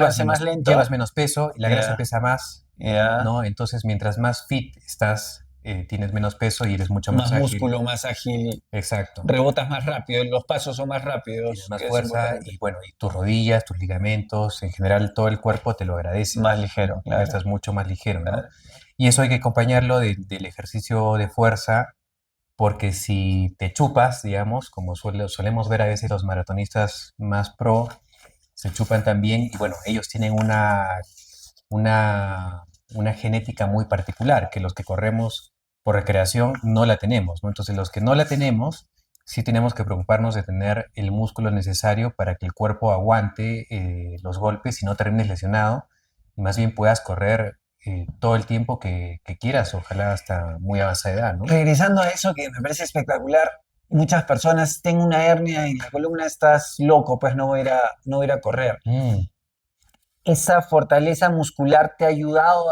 hace más lento. llevas menos peso y la grasa Ya, pesa más, ya. ¿no? Entonces, mientras más fit estás, tienes menos peso y eres mucho Más más ágil. músculo, más ágil, Exacto. rebotas más rápido, los pasos son más Tienes rápidos, más que es fuerza importante. y bueno, y tus rodillas, tus ligamentos, en general todo el cuerpo te lo agradece, Más ligero, ¿no? claro, Estás mucho más ligero, ¿no? claro. Y eso hay que acompañarlo del ejercicio de fuerza, porque si te chupas, digamos, como solemos ver a veces los maratonistas más pro, se chupan también y bueno, ellos tienen una, una genética muy particular, que los que corremos por recreación no la tenemos, ¿no? Entonces los que no la tenemos, sí tenemos que preocuparnos de tener el músculo necesario para que el cuerpo aguante los golpes y no termines lesionado y más bien puedas correr todo el tiempo que quieras, ojalá hasta muy avanzada edad, ¿no? Regresando a eso que me parece espectacular, muchas personas, tengo una hernia en la columna, estás loco, pues no voy a ir a correr. Mm, ¿Esa fortaleza muscular te ha ayudado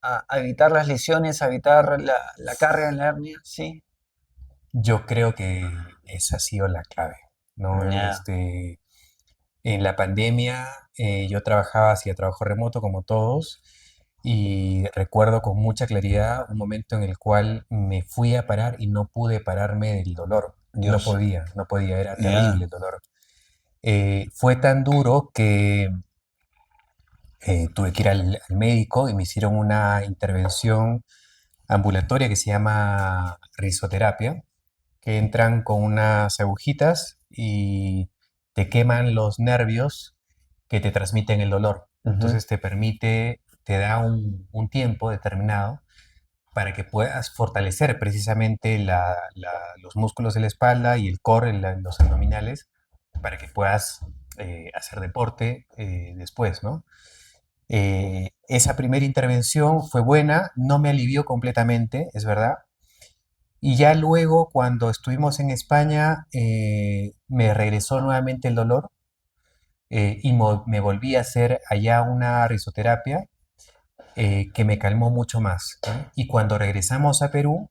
a evitar las lesiones, a evitar la carga en la hernia? Sí. yo creo que esa ha sido la clave, ¿no? Ya. En la pandemia yo trabajaba, hacía trabajo remoto como todos y recuerdo con mucha claridad un momento en el cual me fui a parar y no pude pararme del dolor. No Dios. podía, no podía, era Ya. terrible el dolor. Fue tan duro que tuve que ir al médico y me hicieron una intervención ambulatoria que se llama risoterapia, que entran con unas agujitas y te queman los nervios que te transmiten el dolor. Ujú. Entonces te da un tiempo determinado para que puedas fortalecer precisamente los músculos de la espalda y el core, los abdominales, para que puedas hacer deporte después, ¿no? Esa primera intervención fue buena, no me alivió completamente, es verdad, y ya luego, cuando estuvimos en España, me regresó nuevamente el dolor y me volví a hacer allá una risoterapia que me calmó mucho más, ¿no? Y cuando regresamos a Perú,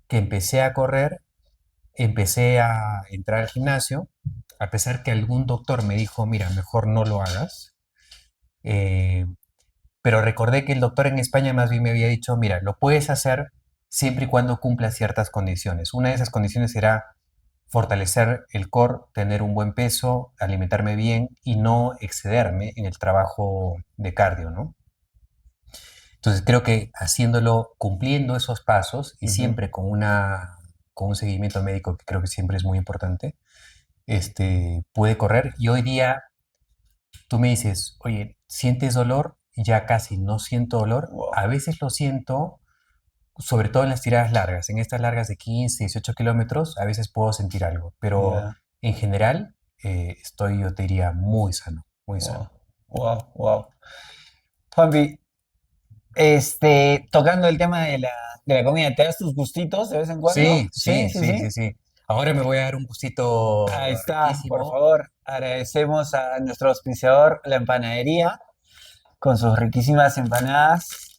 que empecé a correr, empecé a entrar al gimnasio, a pesar que algún doctor me dijo, mira, mejor no lo hagas. eh, pero recordé que el doctor en España más bien me había dicho, mira, lo puedes hacer siempre y cuando cumplas ciertas condiciones. Una de esas condiciones era fortalecer el core, tener un buen peso, alimentarme bien y no excederme en el trabajo de cardio, ¿no? Entonces creo que haciéndolo, cumpliendo esos pasos y Ujú. siempre con un seguimiento médico que creo que siempre es muy importante, pude correr y hoy día tú me dices, oye, ¿sientes dolor? Ya casi no siento dolor. Wow. A veces lo siento, sobre todo en las tiradas largas. En estas largas de 15, 18 kilómetros, a veces puedo sentir algo, pero Ya. en general estoy, yo te diría, muy sano, muy sano. Wow. Wow. Wow. Juanpi, tocando el tema de la comida, ¿te das tus gustitos de vez en cuando? Sí, Sí, sí, sí, sí, sí, sí. sí. Ahora me voy a dar un gustito Ahí está, por riquísimo. favor. Agradecemos a nuestro auspiciador, la empanadería. con sus riquísimas empanadas.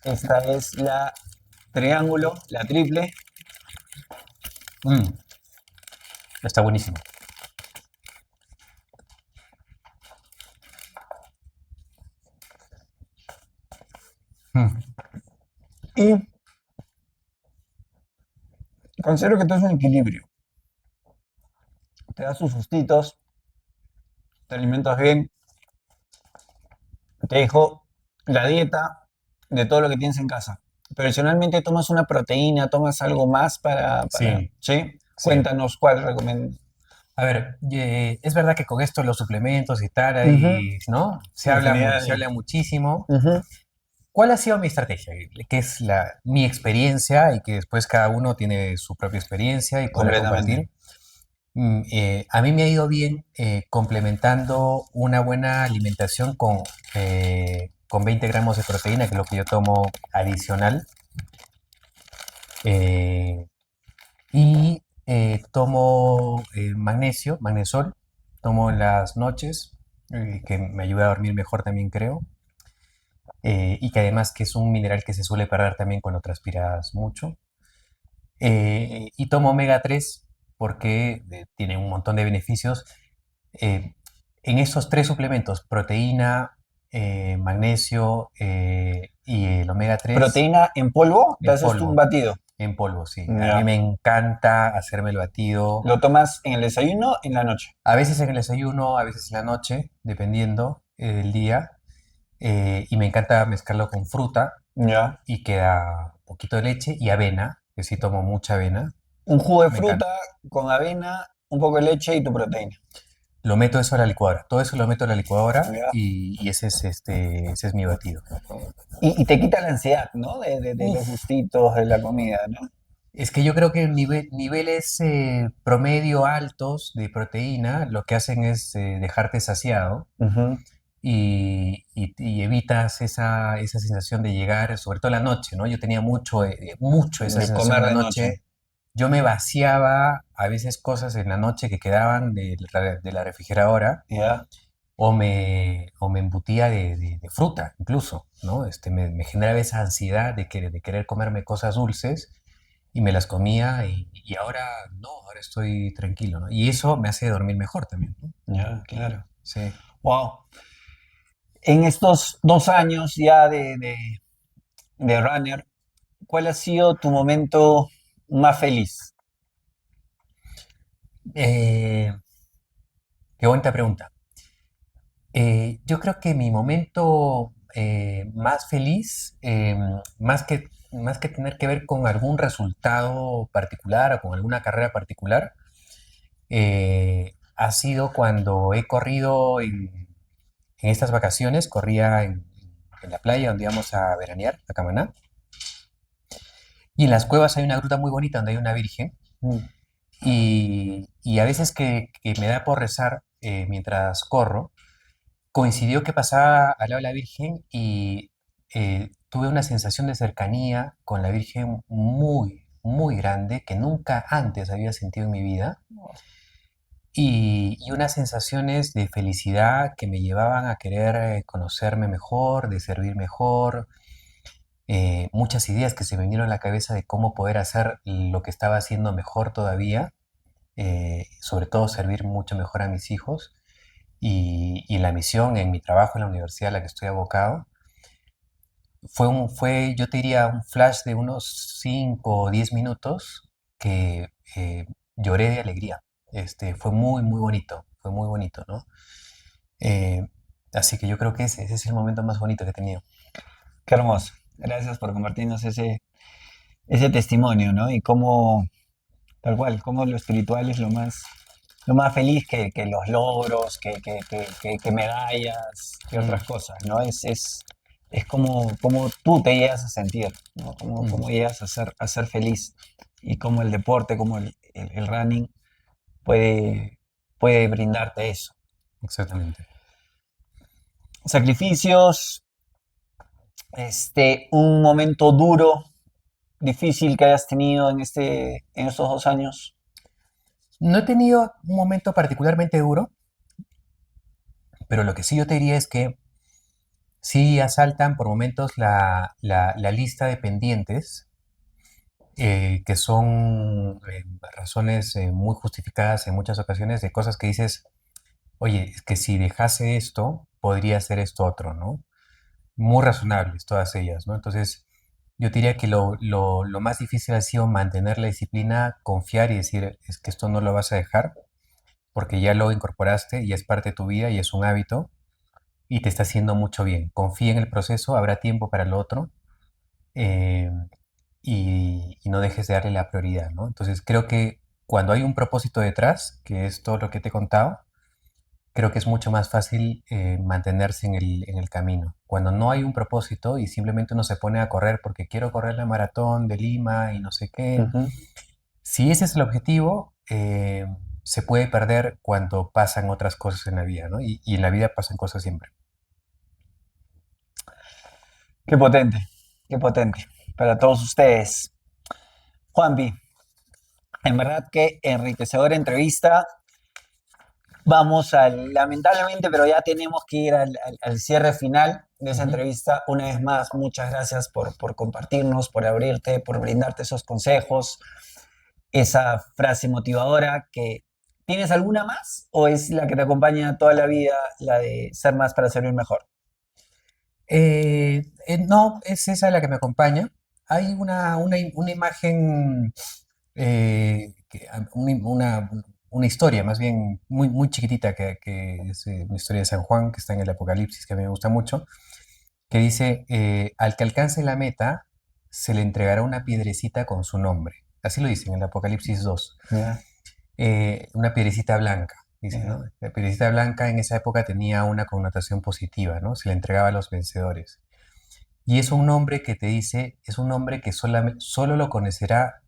Esta es la triángulo, la triple. Mm, está buenísimo. Mm, Y considero que todo es un equilibrio. Te das sus sustitos, te alimentas bien, te dejo la dieta de todo lo que tienes en casa. Personalmente tomas una proteína, tomas algo más sí, ¿sí? sí. Cuéntanos cuál recomiendas. A ver, es verdad que con esto los suplementos y tal, Ujú, ahí, ¿no? infinidad Se habla muchísimo. ujú, ¿Cuál ha sido mi estrategia? Que es mi experiencia y que después cada uno tiene su propia experiencia y podrá completamente. compartir. A mí me ha ido bien complementando una buena alimentación con 20 gramos de proteína, que es lo que yo tomo adicional. eh, y tomo magnesio, magnesol, tomo en las noches, que me ayuda a dormir mejor también creo. Y que además que es un mineral que se suele perder también cuando transpiras mucho. Y tomo omega 3 porque tiene un montón de beneficios. Eh, en estos tres suplementos, proteína, magnesio y el omega 3 Proteína en polvo, te en haces tú un polvo, batido. en polvo, sí. A mí Ya. me encanta hacerme el batido. Lo tomas en el desayuno, en la noche. A veces en el desayuno, a veces en la noche, dependiendo del día. Y me encanta mezclarlo con fruta Ya. y queda un poquito de leche y avena, que sí tomo mucha avena. Un jugo de Me encanta. fruta con avena, un poco de leche y tu proteína. Lo meto eso a la licuadora. Todo eso lo meto a la licuadora Ya. y ese es mi batido. Y te quita la ansiedad, ¿no? De los Uf, gustitos de la comida, ¿no? es que yo creo que niveles promedio altos de proteína lo que hacen es dejarte saciado Ujú. y evitas esa sensación de llegar, sobre todo en la noche, ¿no? Yo tenía mucho esa De sensación en comer la de noche. noche. Yo me vaciaba a veces cosas en la noche que quedaban de la refrigeradora Ya. o me embutía de fruta, incluso, ¿no? Me generaba esa ansiedad de querer comerme cosas dulces y me las comía y ahora no, ahora estoy tranquilo, ¿no? Y eso me hace dormir mejor también, ¿no? Ya, claro. Sí. Wow. En estos 2 años ya de runner, ¿cuál ha sido tu momento más feliz? Eh, qué bonita pregunta. Yo creo que mi momento más feliz, más que tener que ver con algún resultado particular o con alguna carrera particular, ha sido cuando he corrido en estas vacaciones, corría en la playa donde íbamos a veranear, a Camaná, y en las cuevas hay una gruta muy bonita donde hay una virgen, Mm. y a veces que me da por rezar mientras corro, coincidió que pasaba al lado de la Virgen y tuve una sensación de cercanía con la Virgen muy, muy grande que nunca antes había sentido en mi vida y unas sensaciones de felicidad que me llevaban a querer conocerme mejor, de servir mejor, muchas ideas que se me vinieron a la cabeza de cómo poder hacer lo que estaba haciendo mejor todavía, sobre todo servir mucho mejor a mis hijos y la misión en mi trabajo en la universidad a la que estoy abocado. Yo te diría, un flash de unos 5 o 10 minutos que lloré de alegría. Fue fue muy bonito, ¿no? Eh, así que yo creo que ese es el momento más bonito que he tenido. Qué hermoso. Gracias por compartirnos ese testimonio, ¿no? Y cómo, tal cual, cómo lo espiritual es lo más feliz que los logros, que medallas, que Mm, otras cosas, ¿no? Es como tú te llegas a sentir, ¿no? Cómo mm, llegas a ser feliz y cómo el deporte, cómo el running puede, puede brindarte eso. exactamente. Sacrificios, un momento duro, difícil que hayas tenido en estos 2 años. No he tenido un momento particularmente duro, pero lo que sí yo te diría es que Sí asaltan por momentos la lista de pendientes, que son razones muy justificadas en muchas ocasiones de cosas que dices, oye, es que si dejase esto, podría hacer esto otro, ¿no? Muy razonables todas ellas, ¿no? Entonces, yo diría que lo más difícil ha sido mantener la disciplina, confiar y decir, es que esto no lo vas a dejar, porque ya lo incorporaste y es parte de tu vida y es un hábito y te está haciendo mucho bien. Confía en el proceso, habrá tiempo para lo otro, eh, y no dejes de darle la prioridad, ¿no? Entonces, creo que cuando hay un propósito detrás, que es todo lo que te he contado, creo que es mucho más fácil mantenerse en el camino. Cuando no hay un propósito y simplemente uno se pone a correr porque quiero correr la maratón de Lima y no sé qué, Ujú. si ese es el objetivo, se puede perder cuando pasan otras cosas en la vida, ¿no? Y en la vida pasan cosas siempre. Qué potente para todos ustedes. Juanpi, en verdad que enriquecedora entrevista. Vamos al, lamentablemente, pero ya tenemos que ir al cierre final de esa Ujú. entrevista. Una vez más, muchas gracias por compartirnos, por abrirte, por brindarte esos consejos, esa frase motivadora que... ¿Tienes alguna más o es la que te acompaña toda la vida, la de ser más para servir mejor? No, es esa la que me acompaña. Hay una imagen, una historia más bien muy, muy chiquitita que es una historia de San Juan que está en el Apocalipsis que a mí me gusta mucho, que dice, al que alcance la meta se le entregará una piedrecita con su nombre. Así lo dice en el Apocalipsis 2. Ya, Una piedrecita blanca, dice, ¿no? ya. La piedrecita blanca en esa época tenía una connotación positiva, ¿no? Se le entregaba a los vencedores. Y es un nombre que te dice, es un nombre que solo lo conocerá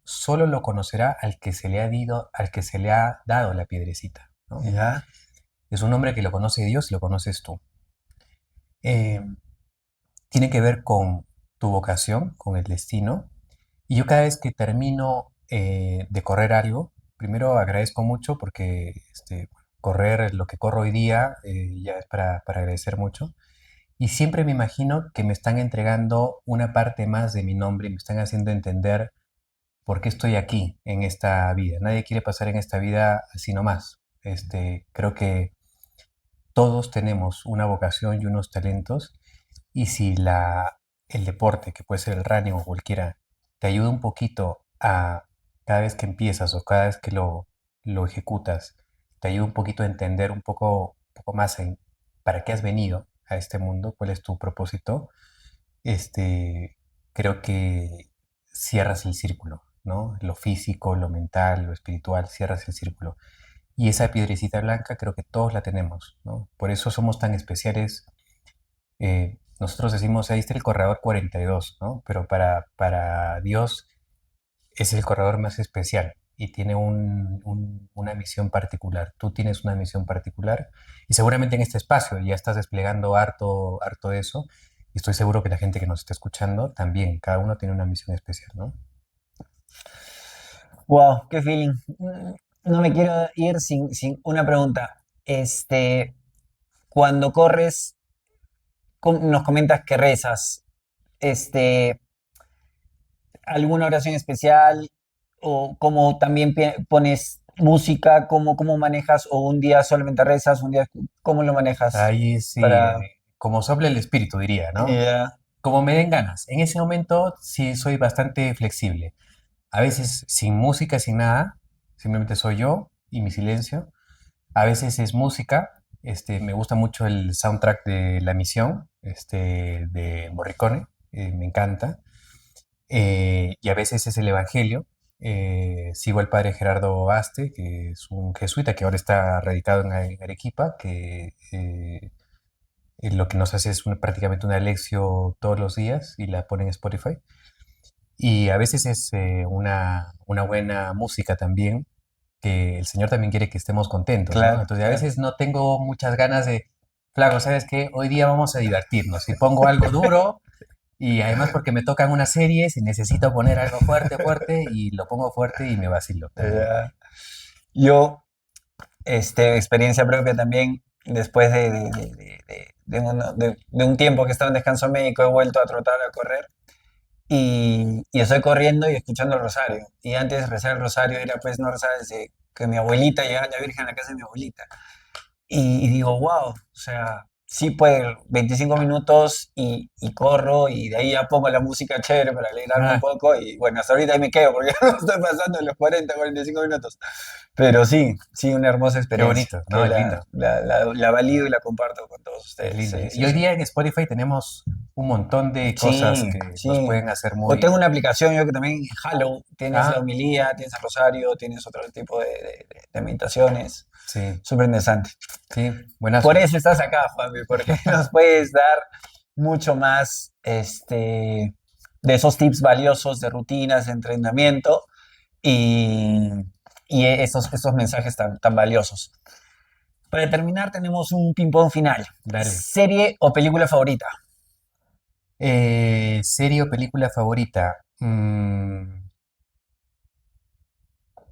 al que se le ha al que se le ha dado la piedrecita, ¿no? Ya. Es un nombre que lo conoce Dios y lo conoces tú. Eh, Tiene que ver con tu vocación, con el destino. Y yo cada vez que termino de correr algo, primero agradezco mucho porque correr lo que corro hoy día ya es para agradecer mucho. Y siempre me imagino que me están entregando una parte más de mi nombre y me están haciendo entender por qué estoy aquí en esta vida. Nadie quiere pasar en esta vida así nomás. Creo que todos tenemos una vocación y unos talentos y si el deporte, que puede ser el running o cualquiera, te ayuda un poquito a cada vez que empiezas o cada vez que lo ejecutas, te ayuda un poquito a entender un poco más en para qué has venido a este mundo, cuál es tu propósito, este, creo que cierras el círculo, ¿no? Lo físico, lo mental, lo espiritual, cierras el círculo. Y esa piedrecita blanca creo que todos la tenemos, ¿no? Por eso somos tan especiales. Nosotros decimos, ahí está el corredor 42, ¿no? Pero para Dios es el corredor más especial y tiene una misión particular. Tú tienes una misión particular y seguramente en este espacio ya estás desplegando harto, harto de eso. Y estoy seguro que la gente que nos está escuchando también, cada uno tiene una misión especial, ¿no? Wow, qué feeling. No me quiero ir sin una pregunta. Cuando corres, nos comentas que rezas. Este, ¿Alguna oración especial? ¿O cómo también pones música? ¿Cómo manejas? ¿O un día solamente rezas? ¿Un día cómo lo manejas? Ahí sí, Para... como sopla el espíritu, diría, ¿no? Ya, Como me den ganas. En ese momento sí soy bastante flexible. A veces sin música, sin nada, simplemente soy yo y mi silencio. A veces es música, me gusta mucho el soundtrack de La Misión, de Morricone, me encanta. Y a veces es el Evangelio. Sigo al padre Gerardo Aste, que es un jesuita que ahora está radicado en Arequipa, que lo que nos hace es prácticamente una lección todos los días y la pone en Spotify. Y a veces es una buena música también, que el Señor también quiere que estemos contentos, ¿no? claro, Entonces a claro. veces no tengo muchas ganas de, flaco, ¿sabes qué? Hoy día vamos a divertirnos. Y pongo algo duro y además porque me tocan una serie, si necesito poner algo fuerte, fuerte, y lo pongo fuerte y me vacilo. Ya. Yo, experiencia propia también. después de un tiempo que estaba en descanso médico, he vuelto a trotar, a correr. Y estoy corriendo y escuchando el rosario. Y antes de rezar el rosario era pues no rezar desde que mi abuelita llegaba a la Virgen a la casa de mi abuelita. Y digo, wow, o sea, sí, pues 25 minutos y corro y de ahí ya pongo la música chévere para alegrarme un Ah, poco y bueno, hasta ahorita ahí me quedo porque no estoy pasando los 45 minutos. Pero sí, sí, una hermosa qué experiencia bonito, ¿no? que Es lindo. la valido y la comparto con todos Es ustedes. lindo. Sí, Y sí, hoy sí. día en Spotify tenemos un montón de cosas Sí, que nos sí. pueden hacer O tengo muy... una aplicación yo que también, Halo, tienes la Ah, homilía, tienes el rosario, tienes otro tipo de meditaciones. sí, Súper interesante. sí, Por buenazo. eso estás acá, Juanmi, porque nos puedes dar mucho más de esos tips valiosos de rutinas, de entrenamiento y, y esos mensajes tan valiosos. Para terminar, tenemos un ping-pong final. Dale. ¿Serie o película favorita? Serie o película favorita.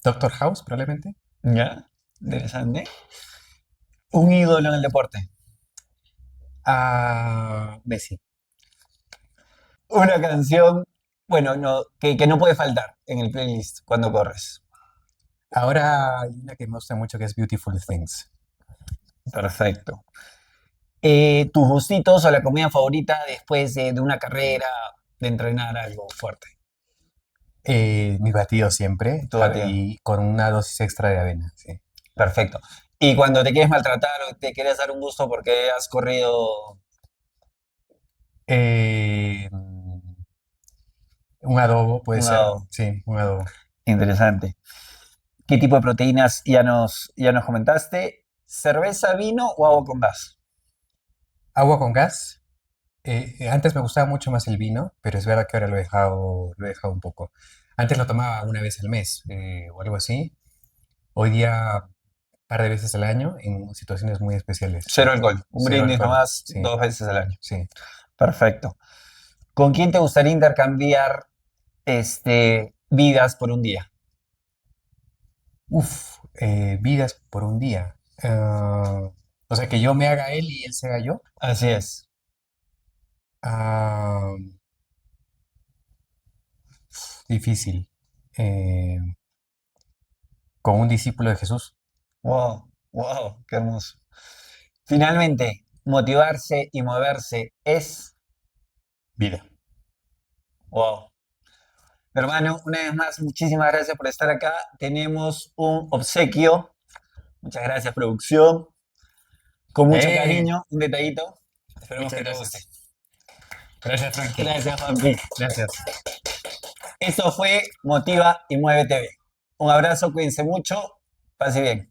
Doctor House, probablemente. ¿Ya? Interesante. Un ídolo en el deporte. Ah, Messi. Una canción, bueno, no, que no puede faltar en el playlist cuando corres. Ahora hay una que me gusta mucho que es Beautiful Things. Perfecto. ¿Tus gustitos o la comida favorita después de una carrera, de entrenar algo fuerte? Mi batido siempre Tu batido. y con una dosis extra de avena, sí. Perfecto. Y cuando te quieres maltratar o te quieres dar un gusto porque has corrido Eh, un adobo puede un ser, lado sí, un adobo. interesante. ¿Qué tipo de proteínas ya nos comentaste? ¿Cerveza, vino o agua con gas? Agua con gas. Antes me gustaba mucho más el vino, pero es verdad que ahora lo he dejado un poco. Antes lo tomaba una vez al mes o algo así. Hoy día, un par de veces al año en situaciones muy especiales. Cero alcohol. Un Cero brindis alcohol, nomás sí, 2 veces al año. sí. Perfecto. ¿Con quién te gustaría intercambiar vidas por un día? Uf, vidas por un día. O sea, que yo me haga él y él se haga yo. Así es. Ah, difícil. Eh, con un discípulo de Jesús. Wow, wow, qué hermoso. Finalmente, motivarse y moverse es, Vida. wow. Hermano, una vez más, muchísimas gracias por estar acá. Tenemos un obsequio. Muchas gracias, producción. Con mucho ¡Eh! cariño, un detallito. Esperemos Muchas que te guste. gracias. Gracias, Frankie. Gracias, Juanpi. Gracias. Esto fue Motiva y Mueve TV. Un abrazo, cuídense mucho. Pase bien.